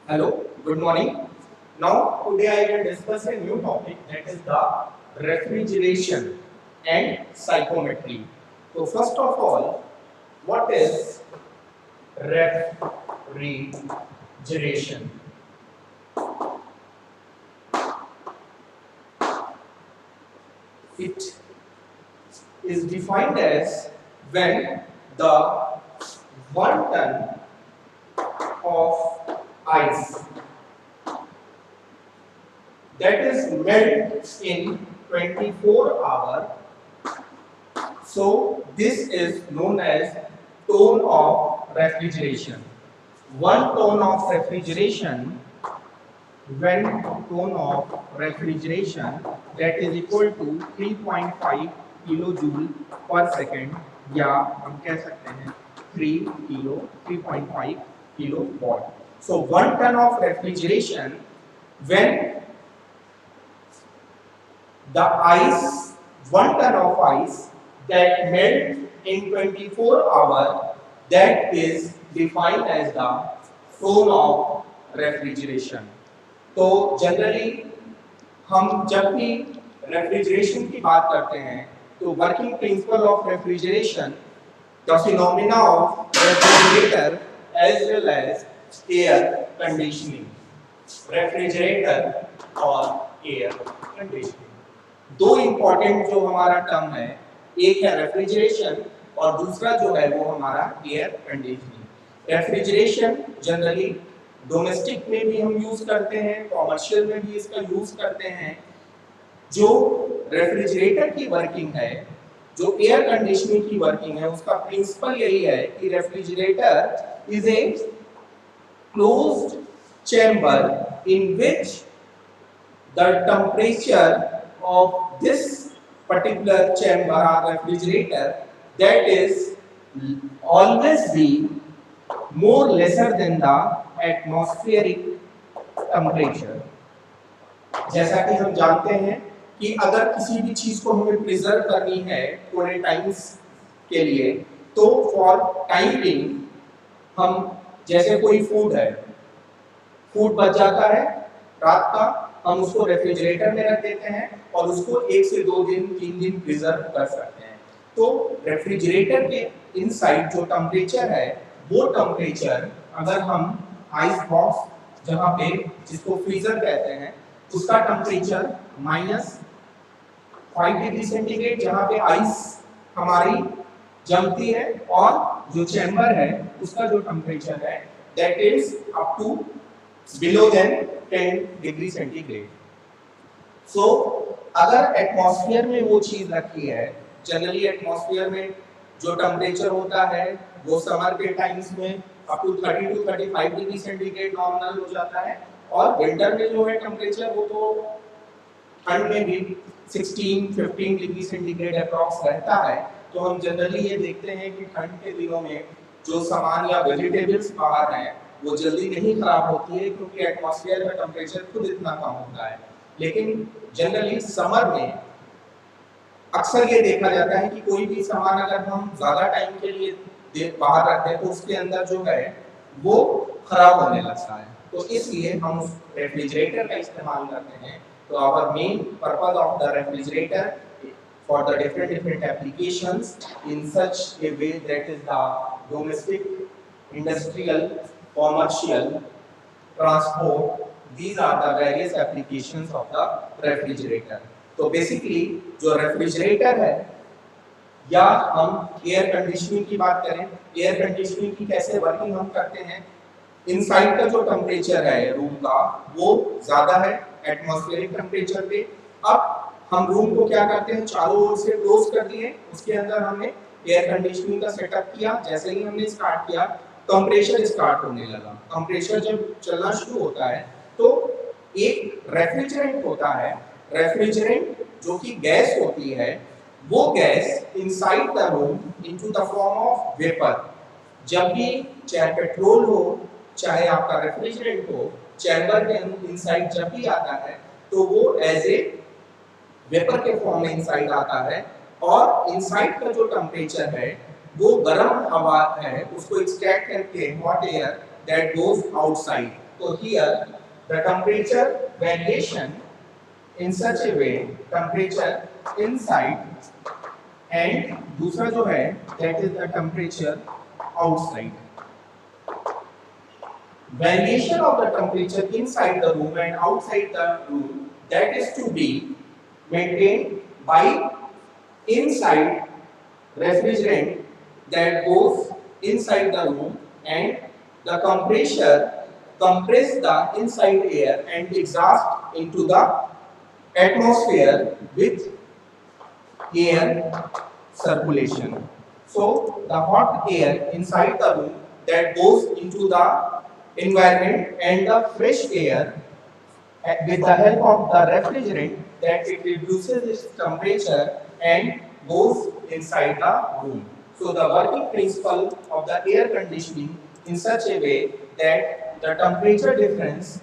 Hello, good morning. Now, today I will discuss a new topic, that is the refrigeration and psychometry. So, first of all, what is refrigeration? It is defined as when the 1 ton of ice that is melt in 24 hours. So this is known as tone of refrigeration. 1 ton of refrigeration, when tone of refrigeration, that is equal to 3.5 kilojoule per second, या हम कह सकते हैं 3.5 kilowatt. So 1 ton of refrigeration, when the ice, 1 ton of ice that melt in 24 hours, that is defined as the tone of refrigeration. तो generally हम जब भी refrigeration की बात करते हैं तो working principle of refrigeration, the phenomena of refrigerator as well as air conditioning, refrigerator और एयर कंडीशनिंग दो इंपॉर्टेंट जो हमारा टर्म है, एक है रेफ्रिजरेशन और दूसरा जो है वो हमारा air conditioning. Refrigeration generally domestic में भी हम यूज करते हैं, कॉमर्शियल में भी इसका यूज करते हैं। जो रेफ्रिजरेटर की वर्किंग है, जो एयर कंडीशनिंग की वर्किंग है, उसका प्रिंसिपल यही है कि refrigerator is a closed chamber in which the temperature of this particular chamber or refrigerator, that is always be more lesser than the atmospheric temperature. जैसा कि हम जानते हैं कि अगर किसी भी चीज को हमें प्रिजर्व करनी है थोड़े टाइम्स के लिए, तो फॉर टाइम बिंग हम, जैसे कोई फूड है, फूड बच जाता है रात का, हम उसको रेफ्रिजरेटर में रख देते हैं और उसको 1 से 2 दिन 3 दिन प्रिजर्व कर सकते हैं। तो रेफ्रिजरेटर के इनसाइड जो टेम्परेचर है, वो टेम्परेचर अगर हम आइस बॉक्स जहाँ पे, जिसको फ्रीजर कहते हैं, उसका टेम्परेचर -5 डिग्री सेंटीग्रेड जहाँ पे आइस हमारी जमती है, और जो चैम्बर है उसका जो टेम्परेचर है that is up to below than 10 degree centigrade. So अगर एटमॉस्फेयर में वो चीज रखी है, जनरली एटमॉस्फेयर में जो टेम्परेचर होता है वो समर के टाइम्स में up to 30 to 35 degree centigrade normal हो जाता है, और विंटर में जो है टेम्परेचर वो तो ठंड में भी 16-15 डिग्री सेंटीग्रेड अप्रॉक्स रहता है। तो हम जनरली ये देखते हैं कि ठंड के दिनों में जो सामान या वेजिटेबल्स बाहर हैं वो जल्दी नहीं खराब होती है, क्योंकि एटमॉस्फेयर का टेम्परेचर खुद इतना कम होता है। लेकिन जनरली समर में अक्सर ये देखा जाता है कि कोई भी सामान अगर हम ज्यादा टाइम के लिए बाहर रखते हैं तो उसके अंदर जो है वो खराब होने लगता है। तो इसलिए हम उस रेफ्रिजरेटर का इस्तेमाल करते हैं। तो our main purpose of the refrigerator for the different applications in such a way, that is the domestic, industrial, commercial, transport, these are the various applications of the refrigerator. तो बेसिकली जो refrigerator है, या हम air conditioning की बात करें, air conditioning की कैसे वर्किंग हम करते हैं, इनसाइड का जो टेम्परेचर है रूम का वो ज्यादा है एटमॉस्फेरिक टेम्परेचर पे। अब हम रूम को क्या करते हैं, चारों ओर से क्लोज कर दिए, उसके अंदर हमने एयर कंडीशनिंग का सेटअप किया। जैसे ही हमने स्टार्ट किया, कंप्रेशर स्टार्ट होने लगा। कंप्रेशर जब चलना शुरू होता है तो एक रेफ्रिजरेंट होता है, रेफ्रिजरेंट जो कि गैस होती है, वो gas inside the room into the form of vapour, जब भी चाहे पेट्रोल हो चाहे आपका रेफ्रिजरेंट हो, चैम्बर के इनसाइड जब भी आता है तो वो एज ए वेपर के फॉर्म में इनसाइड आता है, और इनसाइड का जो टेम्परेचर है वो गर्म हवा है, उसको एक्सट्रैक्ट करके hot air that goes outside, तो here the temperature variation in such a way, temperature inside and दूसरा जो है that is the temperature outside. Variation of the temperature inside the room and outside the room, that is to be maintained by inside refrigerant that goes inside the room, and the compress the inside air and exhaust into the atmosphere with air circulation. So the hot air inside the room that goes into the environment and the fresh air with the help of the refrigerant that it reduces its temperature and goes inside the room. So the working principle of the air conditioning in such a way that the temperature difference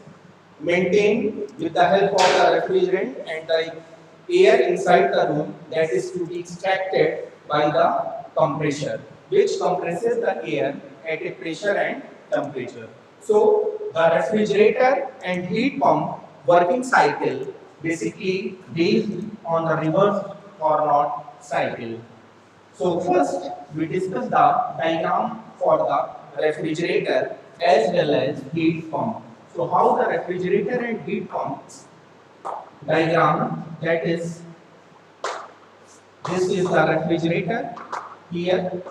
maintained with the help of the refrigerant and the air inside the room that is to be extracted by the compressor, which compresses the air at a pressure and temperature. So the refrigerator and heat pump working cycle basically based on the reverse Carnot cycle. So first we discuss the diagram for the refrigerator as well as heat pump. So how the refrigerator and heat pump diagram, that is, this is the refrigerator, here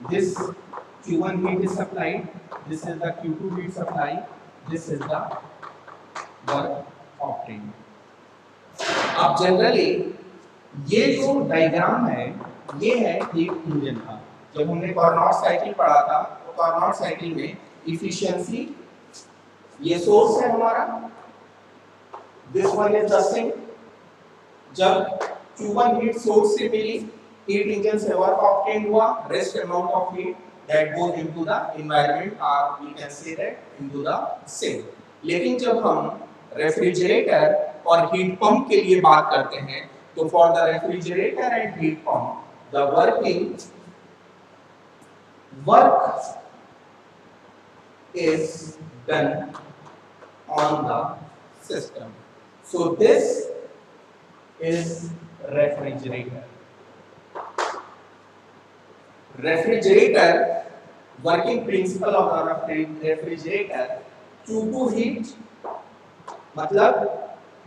this Q1 heat is supplied, this is the Q2 heat supply, this is the work opting. अब generally ये जो diagram है ये है heat engine का. जब हमने Carnot cycle पढ़ा था तो कार्नोट साइकिल में इफिशिएंसी, ये सोर्स है हमारा, this one is the sink. जब Q1 हीट सोर्स से मिली, हीट इंजन से वर्क ऑब्टेन हुआ, rest amount of heat that goes into the environment, और we can say that into the sink. लेकिन जब हम रेफ्रिजरेटर और हीट पंप के लिए बात करते हैं तो for the refrigerator and heat pump the work is done on the system. So this is refrigerator. Refrigerator working principle of the refrigerator, Q2 heat मतलब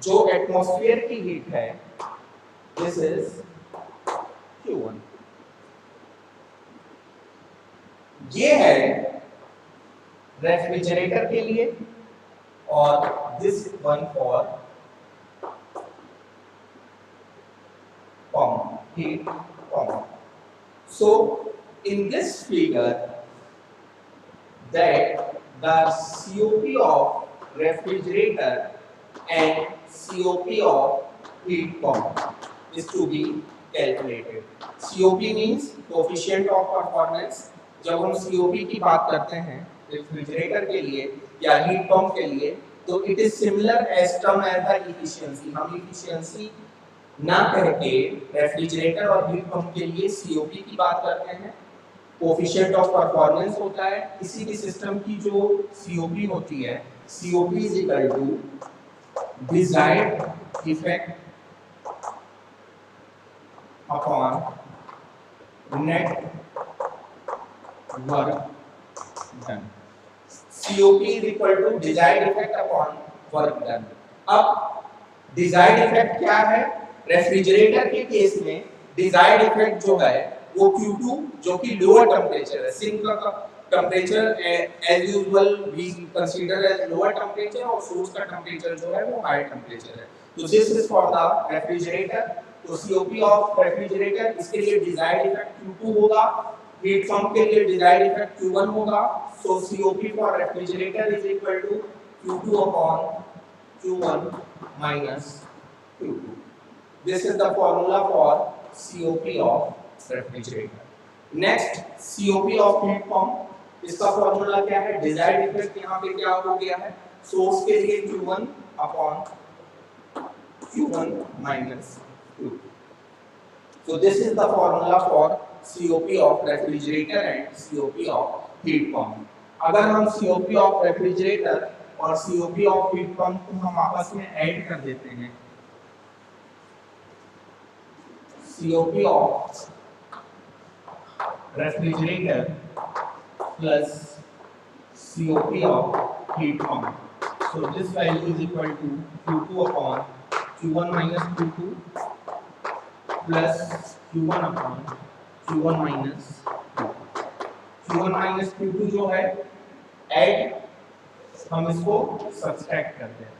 जो एटमॉस्फेयर की हीट है, दिस इज Q1. ये है रेफ्रिजरेटर के लिए और this one for pump, heat pump. So in this figure that the COP of refrigerator and COP of heat pump is to be calculated. COP means coefficient of performance. जब हम COP की बात करते हैं refrigerator के लिए या heat pump के लिए तो it is similar as term as the efficiency. हम इफिशिएंसी ना कह के रेफ्रिजरेटर और हीट पंप के लिए COP की बात करते हैं. कोएफिशिएंट ऑफ परफॉर्मेंस होता है किसी भी सिस्टम की जो COP होती है. COP is equal to desired effect upon net work done. COP is equal to desired effect upon work done. अब desired effect क्या है? रेफ्रिजरेटर के केस में desired effect जो है वो Q2 जो कि लोअर टेम्परेचर है. सिंक का temperature as usual we consider as lower temperature और सोर्स का टेम्परेचर जो है वो हाई टेम्परेचर है. तो this is for the refrigerator. तो COP ऑफ रेफ्रिजरेटर इसके लिए डिजायर्ड इफेक्ट Q2 होगा, हीट पंप के लिए डिजायर्ड इफेक्ट Q1 होगा. So COP for refrigerator is equal to Q2 upon Q1 minus Q2. This is the formula for COP of refrigerator. Next COP of heat pump, इसका formula क्या है? Desired effect यहाँ पे क्या हो गया है? सोर्स के लिए Q1 upon Q1 minus Q2. So this is the formula for COP of refrigerator and COP of heat pump. अगर हम COP of refrigerator और COP ऑफ हीट पंप को हम आपस में ऐड कर देते हैं। COP of refrigerator plus COP of heat pump. So this value is equal to Q2 upon Q1 minus Q2 plus Q1 upon Q1 minus Q2. Q1 minus Q2 जो है add, हम इसको सब्सट्रैक्ट करते हैं।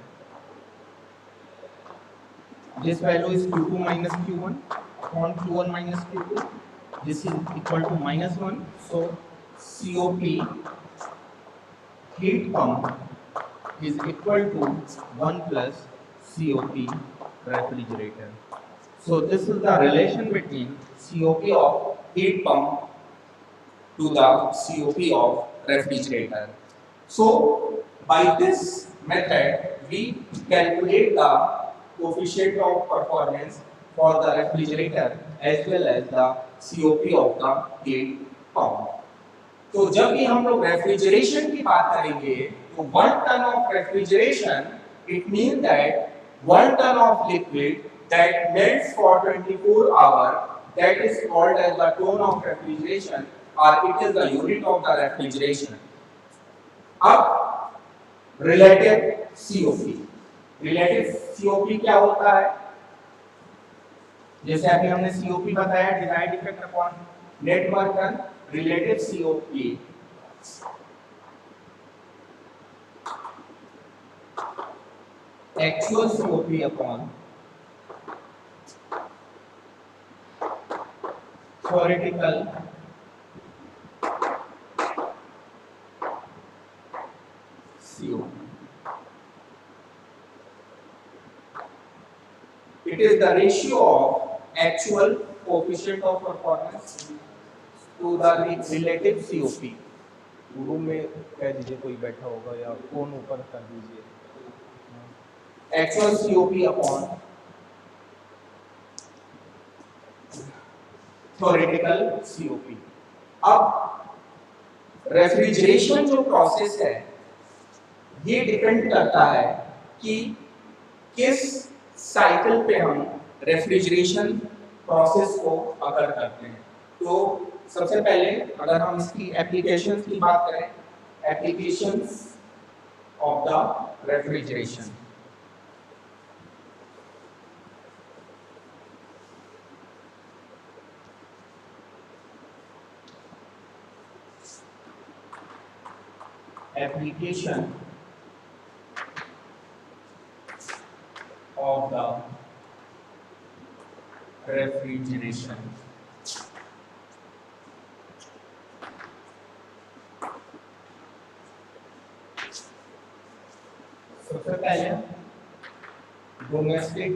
This value is Q2 minus Q1 upon Q1 minus Q2. This is equal to minus 1. So COP heat pump is equal to 1 plus COP refrigerator. So this is the relation between COP of heat pump to the COP of refrigerator. So by this method we calculate the coefficient of performance for the refrigerator as well as the COP of the heat pump. तो जब भी हम लोग refrigeration की बात करेंगे तो 1 ton of refrigeration, it means that 1 ton of liquid that melts for 24 hours, that is called as the ton of refrigeration, or it is the unit of the refrigeration. अब relative COP, relative COP क्या होता है? जैसे अभी हमने COP बताया, desired effect upon net work done, relative COP actual COP upon theoretical COP. It is the ratio of actual coefficient of performance to the relative COP. Room में कह दीजिए कोई बैठा होगा या फोन ऊपर कर दीजिए। Actual COP upon theoretical COP. अब रेफ्रिजरेशन जो प्रोसेस है ये डिपेंड करता है कि किस साइकिल पे हम रेफ्रिजरेशन प्रोसेस को अकर करते हैं। तो सबसे पहले अगर हम इसकी एप्लीकेशंस की बात करें, applications of the refrigeration, application of the refrigeration. सबसे पहले domestic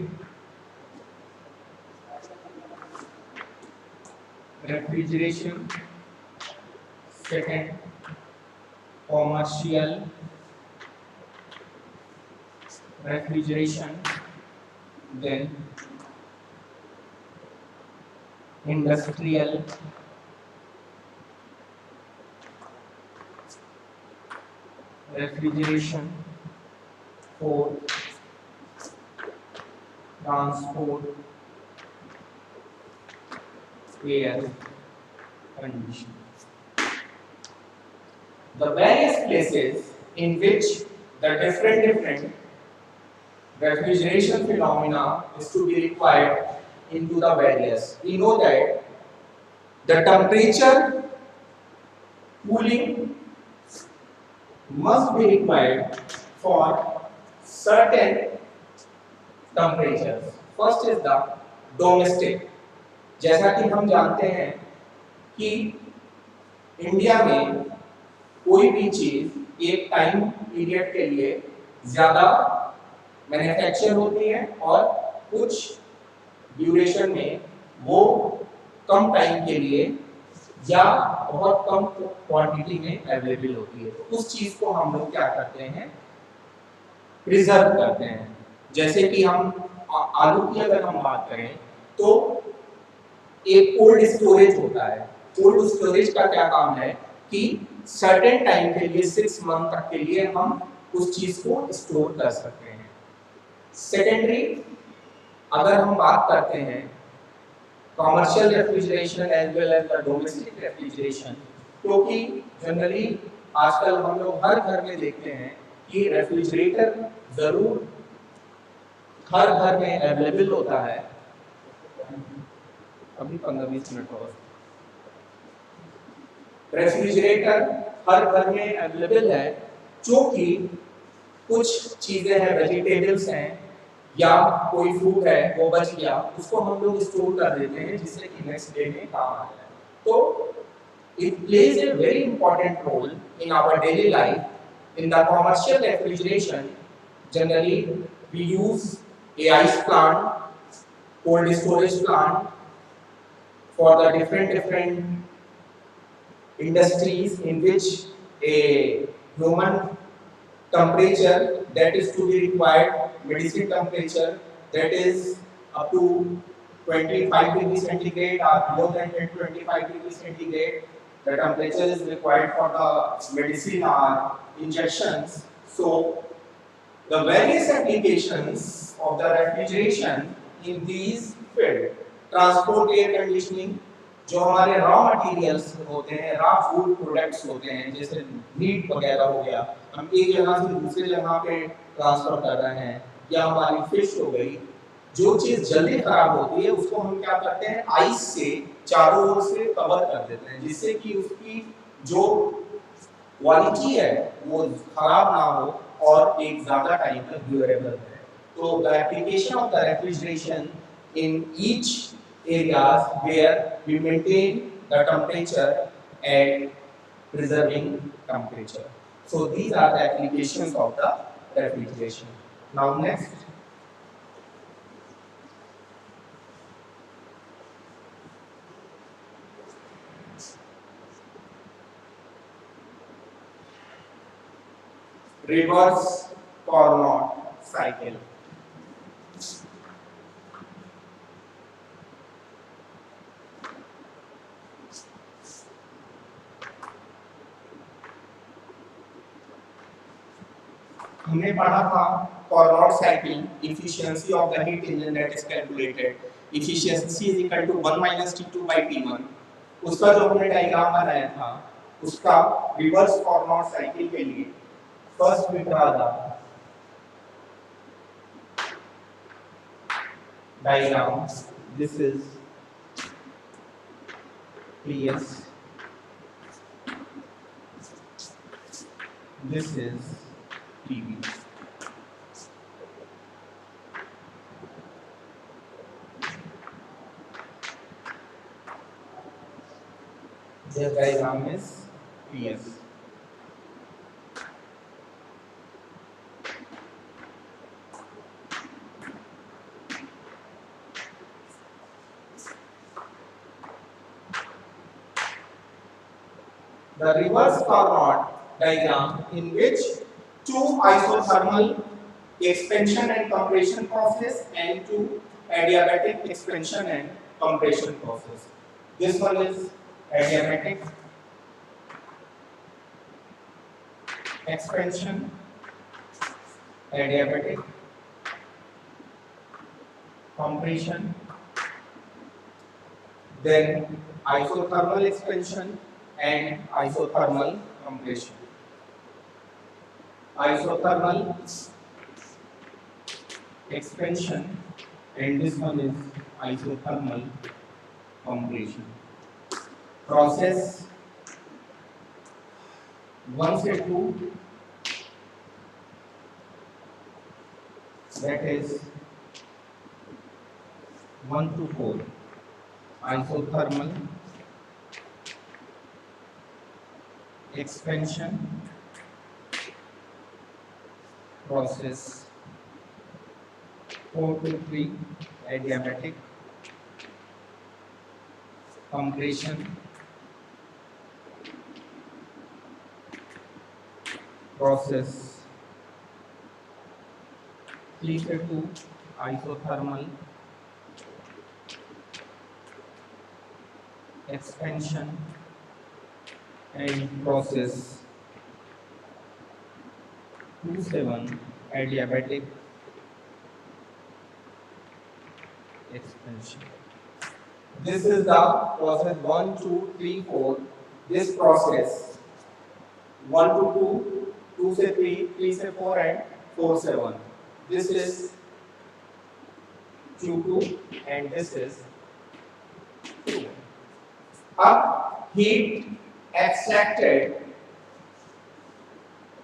refrigeration, second commercial refrigeration, then industrial refrigeration, fourth transport air conditioning. The various places in which the different refrigeration phenomena is to be required into the various. We know that the temperature cooling must be required for certain temperatures. First is the domestic. जैसा कि हम जानते हैं कि India में कोई भी चीज एक टाइम पीरियड के लिए ज्यादा मैन्युफैक्चर होती है और कुछ ड्यूरेशन में वो कम टाइम के लिए या बहुत कम क्वांटिटी में अवेलेबल होती है। तो उस चीज को हम लोग क्या करते हैं, प्रिजर्व करते हैं। जैसे कि हम आलू की अगर हम बात करें तो एक कोल्ड स्टोरेज होता है। कोल्ड स्टोरेज का क्या काम है कि सर्टेन टाइम के लिए 6 मंथ तक के लिए हम उस चीज को स्टोर कर सकते हैं। सेकेंडरी, अगर हम बात करते हैं commercial refrigeration as well as the domestic refrigeration, क्योंकि जनरली आजकल हम लोग हर घर में देखते हैं कि रेफ्रिजरेटर जरूर हर घर में अवेलेबल होता है। अभी 15-20 मिनट और। रेफ्रिजरेटर हर घर में अवेलेबल है, क्योंकि कुछ चीजें हैं, वेजिटेबल्स हैं या कोई फूड है वो बच गया, उसको हम लोग स्टोर कर देते हैं जिससे कि नेक्स्ट डे में काम आ जाए। तो it plays a very important role in our daily life. In the commercial refrigeration, generally we use a ice plant, cold storage plant for the different industries in which a human temperature that is to be required, medicine temperature that is up to 25 degrees centigrade or below than 25 degrees centigrade, the temperature is required for the medicine or injections. So the various applications of the refrigeration in these field, transport air conditioning, जो हमारे raw materials होते हैं, raw food products होते हैं, जैसे meet वगैरह हो गया, हम एक जगह से दूसरे जगह पे ट्रांसफर कर रहे हैं, या हमारी फिश हो गई, जो चीज जल्दी खराब होती है उसको हम क्या करते हैं, आइस से चारों ओर से कवर कर देते हैं, जिससे कि उसकी जो क्वालिटी है वो खराब ना हो और एक ज्यादा टाइम तक ड्यूरेबल है। तो the application of the refrigeration in each areas where we maintain the temperature and preserving temperature. So these are the applications of the refrigeration. Now next. Reverse Carnot cycle. हमने पढ़ा था Carnot cycle, efficiency of the heat engine that is calculated. Efficiency is equal to 1 minus T2 by T1. उसका जो हमने diagram बनाया था, उसका reverse Carnot cycle के लिए first we draw the diagram. This is PS. This is PV. This diagram is PS. The reverse Carnot diagram in which two isothermal expansion and compression process and two adiabatic expansion and compression process. This one is adiabatic expansion, adiabatic compression, then isothermal expansion and isothermal compression. Isothermal expansion and this one is isothermal compression. Process 1 से 2, that is 1 to 4, isothermal expansion process 4 to 3, adiabatic compression process 3 से 2, isothermal expansion and process 27 adiabatic expansion. This is the process 1, 2, 3, 4. This process 1 to 2, 2 से 3, 3 से 4 and 4 से 1. This is Q2 and this is Q1. अब heat extracted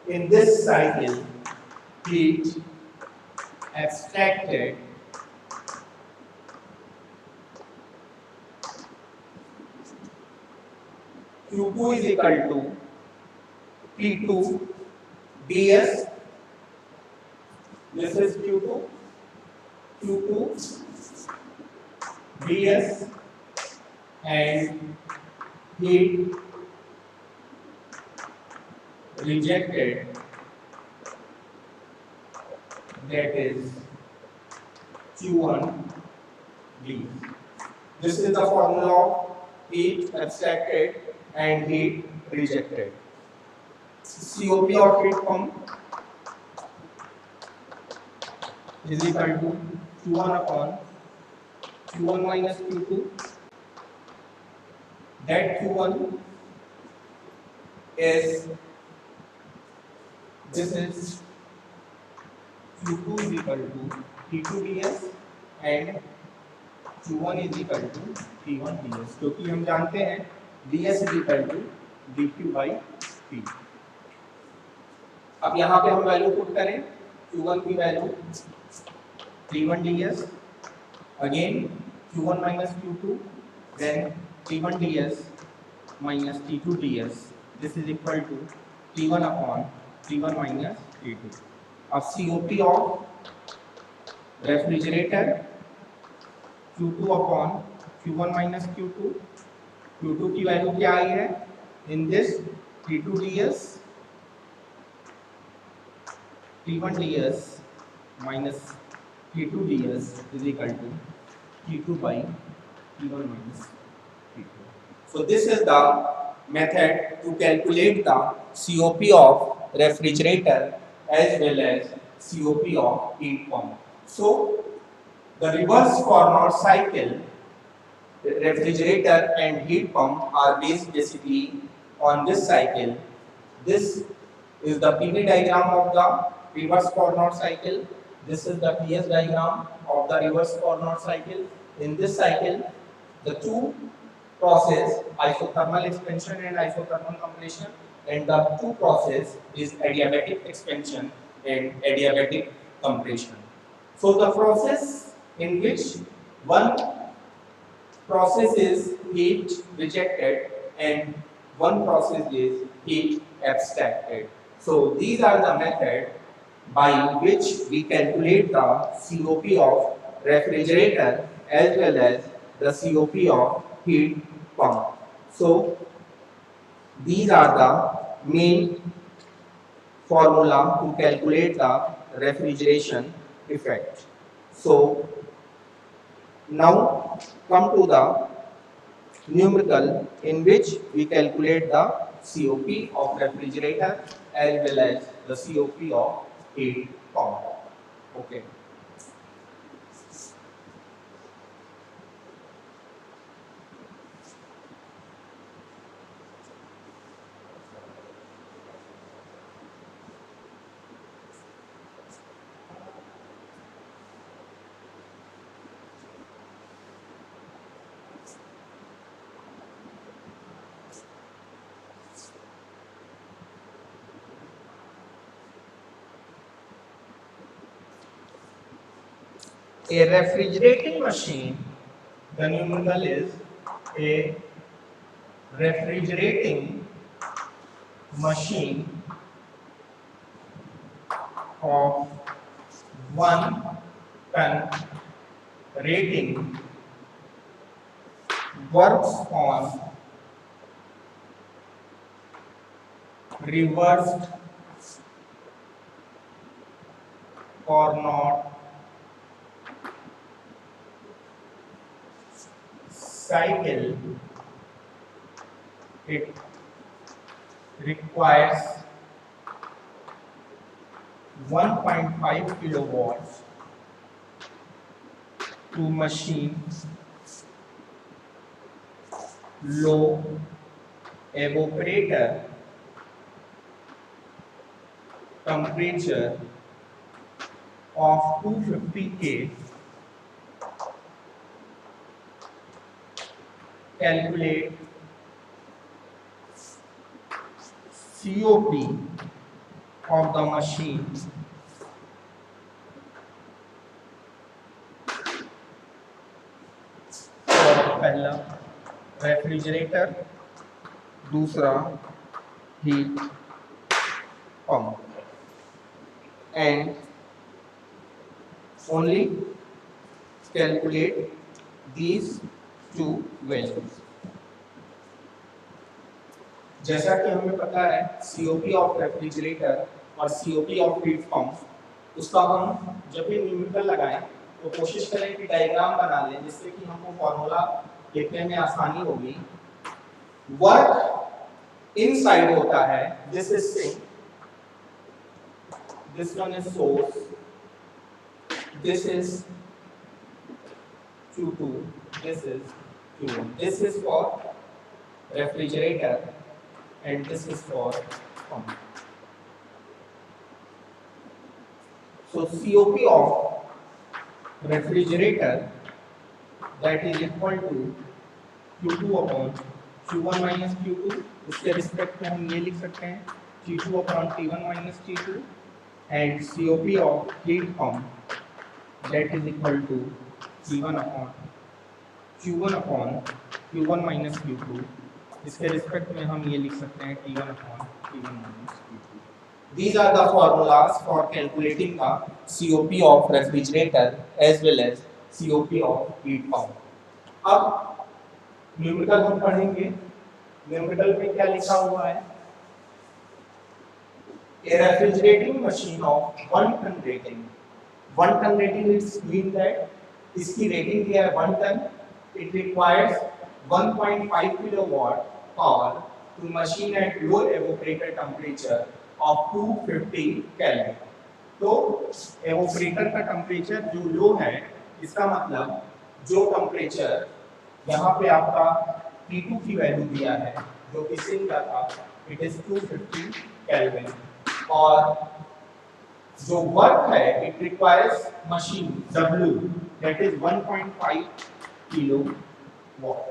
in this cycle, heat extracted Q2 is equal to P2 ds. This is Q2 ds and heat rejected, that is Q1 d. This is the formula of heat extracted and heat rejected. COP of heat pump is equal to Q1 upon Q1 minus Q2. That Q1 is, this is Q2 is equal to T2 ds and Q1 is equal to T1 ds, क्योंकि हम जानते हैं ds is equal to dq by T. अब यहाँ पे हम value put करें, Q1 की value T1 ds, again Q1 minus Q2, then T1 ds minus T2 ds. This is equal to T1 upon T1 minus T2. अब COP of refrigerator Q2 upon Q1 minus Q2. Q2 की value क्या आई है? In this T2 ds, T1 ds minus T2 ds is equal to T2 by T1 minus T2. So this is the method to calculate the COP of refrigerator as well as COP of heat pump. So the reverse Carnot cycle, refrigerator and heat pump are based basically on this cycle. This is the PV diagram of the reverse Carnot cycle. This is the PS diagram of the reverse Carnot cycle. In this cycle, the two process isothermal expansion and isothermal compression, and the two process is adiabatic expansion and adiabatic compression. So the process in which one process is heat rejected and one process is heat abstracted. So these are the method by which we calculate the COP of refrigerator as well as the COP of heat pump. So these are the main formula to calculate the refrigeration effect. So now come to the numerical in which we calculate the COP of refrigerator as well as the COP of heat pump. Okay. A refrigerating machine, the numerical is a refrigerating machine of 1 ton rating works on reversed Carnot cycle. It requires 1.5 kilowatts to machine low evaporator temperature of 250 K, calculate COP of the machine for पहला refrigerator, दूसरा heat pump, and only calculate these two values. जैसा कि हमें पता है COP of refrigerator और COP of heat pump, उसका हम जब भी न्यूमेरिकल लगाएं तो कोशिश करें कि डायग्राम बना लें जिससे कि हमको फॉर्मूला लिखने में आसानी होगी। वर्क इनसाइड होता है, this is sink, this one is source, this is Q2, this is Q1, this is for refrigerator and this is for pump. So COP of refrigerator, that is equal to Q2 upon Q1 minus Q2, इसके respect में हम ये लिख सकते हैं Q2 upon T1 minus T2, and COP of heat pump, that is equal to Q1 upon Q1 minus Q2, इसके respect में हम ये लिख सकते हैं T1 upon T1 minus Q2. These are the formulas for calculating the COP of refrigerator as well as COP of heat pump. अब numerical हम पढ़ेंगे। न्यूमेरिकल में क्या लिखा हुआ है? A refrigerating machine of 1 ton rating. 1 ton rating is mean that इसकी rating क्या है 1 ton. It requires 1.5 kilowatt power to machine at low evaporator temperature of 250 Kelvin. तो evaporator का टेम्परेचर जो लो है, इसका मतलब जो टेम्परेचर यहाँ पे आपका T2 की वैल्यू दिया है जो कि सिंक का था, इट इज 250 केल्विन, और जो वर्क है it requires machine W, that is 1.5 kilo watt.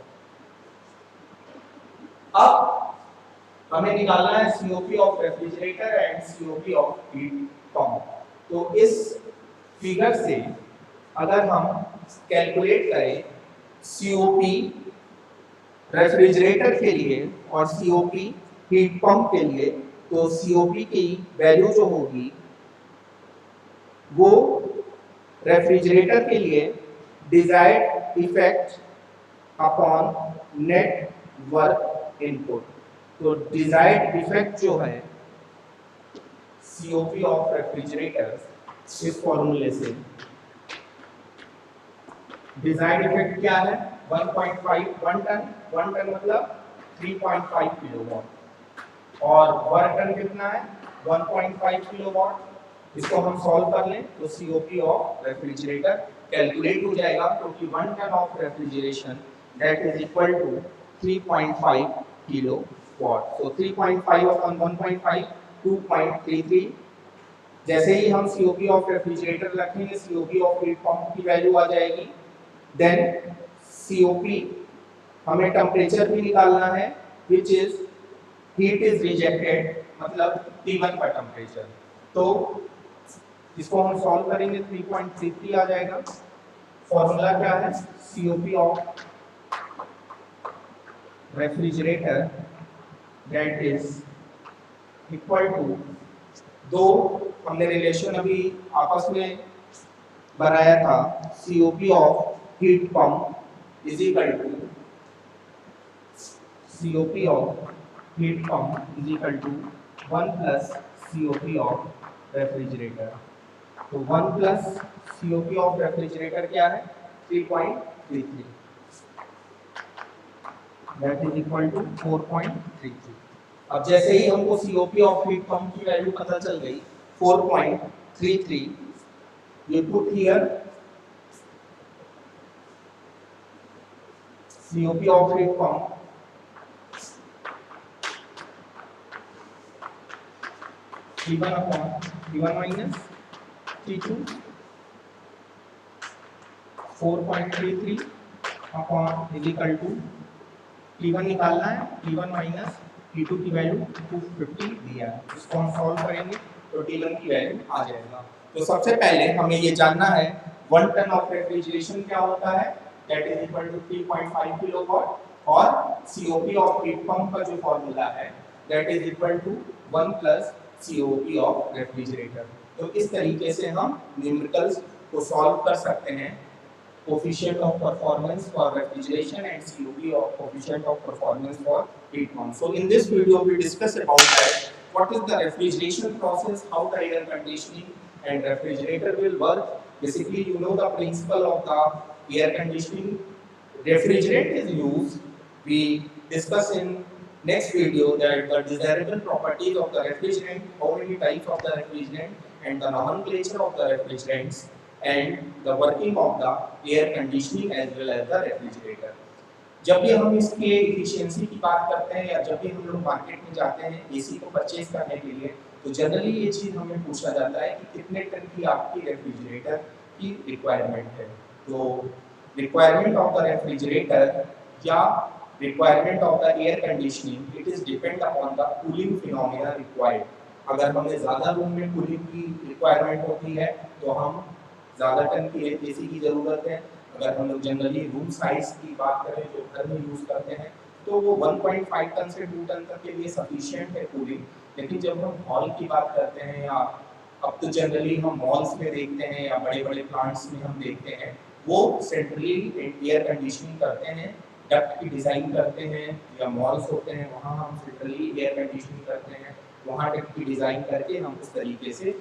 अब हमें निकालना है COP of refrigerator and COP of heat pump. तो इस फिगर से अगर हम कैलकुलेट करें COP रेफ्रिजरेटर के लिए और COP हीट पंप के लिए, तो COP की वैल्यू जो होगी वो रेफ्रिजरेटर के लिए desired effect upon net work input. तो डिजायर्ड इफेक्ट जो है COP ऑफ रेफ्रिजरेटर, इस फॉर्मूले से डिजायर्ड इफेक्ट क्या है 1 टन मतलब 3.5 किलोवाट, और वर्क टन कितना है 1.5 किलोवाट। इसको हम सॉल्व कर लें तो COP ऑफ रेफ्रिजरेटर कैलकुलेट हो जाएगा, क्योंकि 1 ton of refrigeration that is equal to 3.5 kilowatt. सो 3.5 अपॉन 1.5 2.33। जैसे ही हम COP ऑफ रेफ्रिजरेटर रखेंगे COP ऑफ हीट पंप की वैल्यू आ जाएगी। देन COP हमें टेम्परेचर भी निकालना है which is heat is rejected, मतलब T1 का टेम्परेचर। तो इसको हम सॉल्व करेंगे 3.33 आ जाएगा। फॉर्मूला क्या है COP of refrigerator that is equal to, दो हमने रिलेशन अभी आपस में बनाया था, COP of heat pump is equal to COP of heat pump is equal to 1 plus COP of refrigerator. तो 1 प्लस COP ऑफ रेफ्रिजरेटर क्या है 3.33, दैट इज इक्वल टू 4.33। अब जैसे ही हमको COP ऑफ हीट पंप की वैल्यू पता चल गई 4.33, 33, you put here COP of heat pump T1 upon T1 minus T2 4.33 upon is equal to T1 निकालना है, T1 माइनस T2 की वैल्यू 250 दिया है, इसको हम सॉल्व करेंगे तो T1 की वैल्यू आ जाएगा। तो सबसे पहले हमें ये जानना है 1 टन ऑफ रेफ्रिजरेशन क्या होता है, that is equal to 3.5 kilowatt, और COP ऑफ हीट पंप का जो फॉर्मूला है that is equal to 1 plus COP of refrigerator. तो इस तरीके से हम न्यूमेरिकल्स को सॉल्व कर सकते हैं, coefficient of performance for refrigeration and COP of coefficient of performance for heat pump. So in this video we discuss about that, what is the refrigeration process, how the air conditioning and refrigerator will work. Basically you know the principle of the air conditioning. Refrigerant is used, we discuss in next video that the desirable properties of the refrigerant, how many types of the refrigerant and the nomenclature of the refrigerants, and the working of the air conditioning as well as the refrigerator. जब भी हम इसके efficiency की बात करते हैं या जब भी हम लोग मार्केट में जाते हैं एसी को परचेज करने के लिए, तो जनरली ये चीज़ हमें पूछा जाता है कि कितने टन की आपकी रेफ्रिजरेटर की रिक्वायरमेंट है। तो रिक्वायरमेंट ऑफ द रेफ्रिजरेटर या requirement of the air conditioning, it is depend upon the cooling phenomena required. अगर हमें ज़्यादा रूम में कूलिंग की रिक्वायरमेंट होती है तो हम ज़्यादा टन की एसी की ज़रूरत है। अगर हम लोग जनरली रूम साइज की बात करें जो घर में यूज़ करते हैं तो वो 1.5 टन से 2 टन तक के लिए सफिशिएंट है कूलिंग। लेकिन जब हम हॉल की बात करते हैं या अब तो जनरली हम मॉल्स में देखते हैं या बड़े बड़े प्लांट्स में हम देखते हैं, वो सेंट्रली एयर कंडीशनिंग करते हैं, डक्ट की डिज़ाइन करते हैं, या मॉल्स होते हैं वहाँ हम सेंट्रली एयर कंडीशनिंग करते हैं, वहाँ डक्ट की डिज़ाइन करके हम उस तरीके से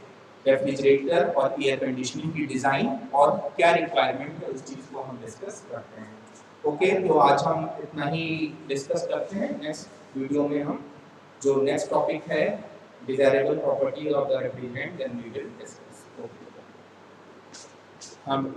रेफ्रिजरेटर और एयर कंडीशनिंग की डिज़ाइन और क्या रिक्वायरमेंट है उस चीज़ को हम डिस्कस करते हैं। ओके, तो आज हम इतना ही डिस्कस करते हैं। नेक्स्ट वीडियो में हम जो नेक्स्ट टॉपिक है desirable properties of the refrigerant, then we will discuss. Okay, हम